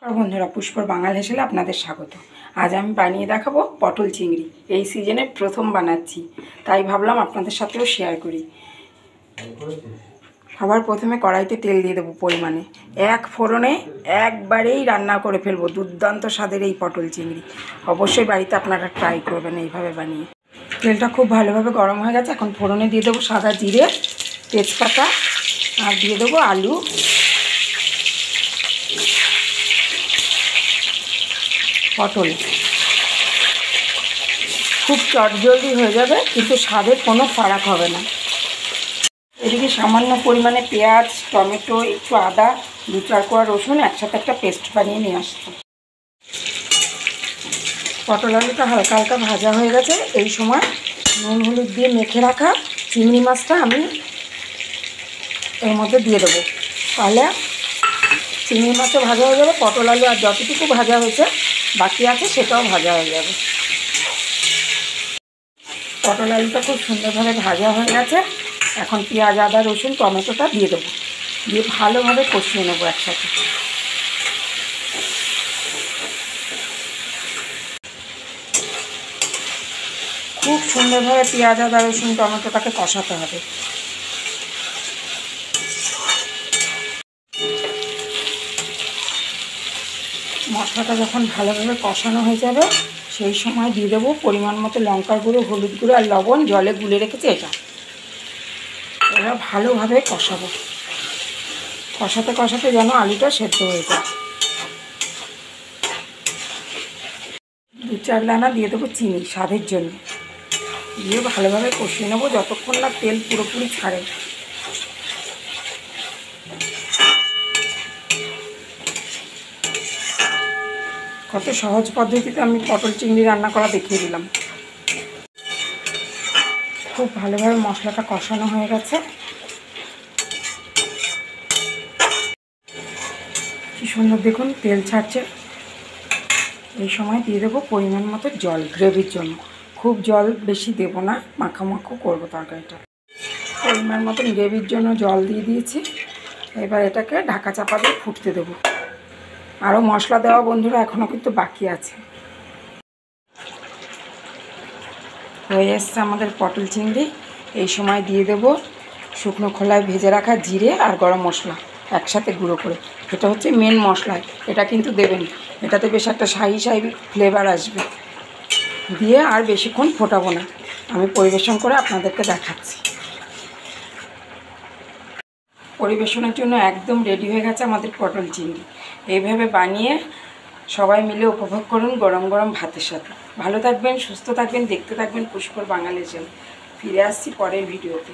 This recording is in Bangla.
আর বন্ধুরা, পুষ্পর বাঙাল হেসেলে আপনাদের স্বাগত। আজ আমি বানিয়ে দেখাবো পটল চিংড়ি। এই সিজনে প্রথম বানাচ্ছি, তাই ভাবলাম আপনাদের সাথেও শেয়ার করি। সবার প্রথমে কড়াইতে তেল দিয়ে দেবো পরিমাণে। এক ফোড়নে একবারেই রান্না করে ফেলবো দুর্দান্ত স্বাদের এই পটল চিংড়ি। অবশ্যই বাড়িতে আপনারা ট্রাই করবেন এইভাবে বানিয়ে। তেলটা খুব ভালোভাবে গরম হয়ে গেছে। এখন ফোড়নে দিয়ে দেবো সাদা জিরে, তেজপাতা, আর দিয়ে দেবো আলু, পটল। খুব চটজলদি হয়ে যাবে, কিন্তু স্বাদের কোনো ফারাক হবে না। এদিকে সামান্য পরিমাণে পেঁয়াজ, টমেটো, একটু আদা, 2-4 কোয়া রসুন একসাথে একটা পেস্ট বানিয়ে নিয়ে আসতো। পটল আলুটা হালকা হালকা ভাজা হয়ে গেছে। এই সময় নুন হলুদ দিয়ে মেখে রাখা চিংড়ি মাছটা আমি এর মধ্যে দিয়ে দেবো। তাহলে চিংড়ি মাছও ভাজা হয়ে যাবে, পটল আলু আর যতটুকু ভাজা হয়েছে বাকি আছে সেটাও ভাজা হয়ে যাবে। পটল আলুটা খুব সুন্দরভাবে ভাজা হয়ে গেছে। এখন পেঁয়াজ, আদা, রসুন, টমেটোটা দিয়ে দেবো, দিয়ে ভালোভাবে কষিয়ে নেবো একসাথে। খুব সুন্দরভাবে পেঁয়াজ, আদা, রসুন, টমেটোটাকে কষাতে হবে। মশলাটা যখন ভালোভাবে কষানো হয়ে যাবে সেই সময় দিয়ে দেবো পরিমাণ মতো লঙ্কার গুঁড়ো, হলুদ গুঁড়ো আর লবণ। জলে গুলে রেখেছি এটা। এবার ভালোভাবে কষাবো, কষাতে কষাতে যেন আলুটা সেদ্ধ হয়ে যায়। 2-4 দানা দিয়ে দেবো চিনি স্বাদের জন্য, দিয়ে ভালোভাবে কষিয়ে নেবো যতক্ষণ না তেল পুরোপুরি ছাড়ে। কত সহজ পদ্ধতিতে আমি পটল চিংড়ি রান্না করা দেখিয়ে দিলাম। খুব ভালোভাবে মশলাটা কষানো হয়ে গেছে। কি সুন্দর দেখুন তেল ছাড়ছে। এই সময় দিয়ে দেবো পরিমাণ মতো জল গ্রেভির জন্য। খুব জল বেশি দেবো না, মাখামাখো করবো তরকারিটা। পরিমাণ মতন গ্রেভির জন্য জল দিয়ে দিয়েছি। এবার এটাকে ঢাকা চাপা দিয়ে ফুটতে দেবো। আরও মশলা দেওয়া বন্ধুরা এখনও কিন্তু বাকি আছে। হয়ে এসছে আমাদের পটল চিংড়ি। এই সময় দিয়ে দেবো শুকনো খোলায় ভেজে রাখা জিরে আর গরম মশলা একসাথে গুঁড়ো করে। এটা হচ্ছে মেন মশলা, এটা কিন্তু দেবেন। এটাতে বেশ একটা শাহি শাহি ফ্লেভার আসবে। দিয়ে আর বেশিক্ষণ ফোটাবো না, আমি পরিবেশন করে আপনাদেরকে দেখাচ্ছি। পরিবেশনের জন্য একদম রেডি হয়ে গেছে আমাদের পটল চিংড়ি। এইভাবে বানিয়ে সবাই মিলে উপভোগ করুন গরম গরম ভাতের সাথে। ভালো থাকবেন, সুস্থ থাকবেন, দেখতে থাকবেন পুষ্পর বাঙাল হেসেলে। ফিরে আসছি পরের ভিডিওতে।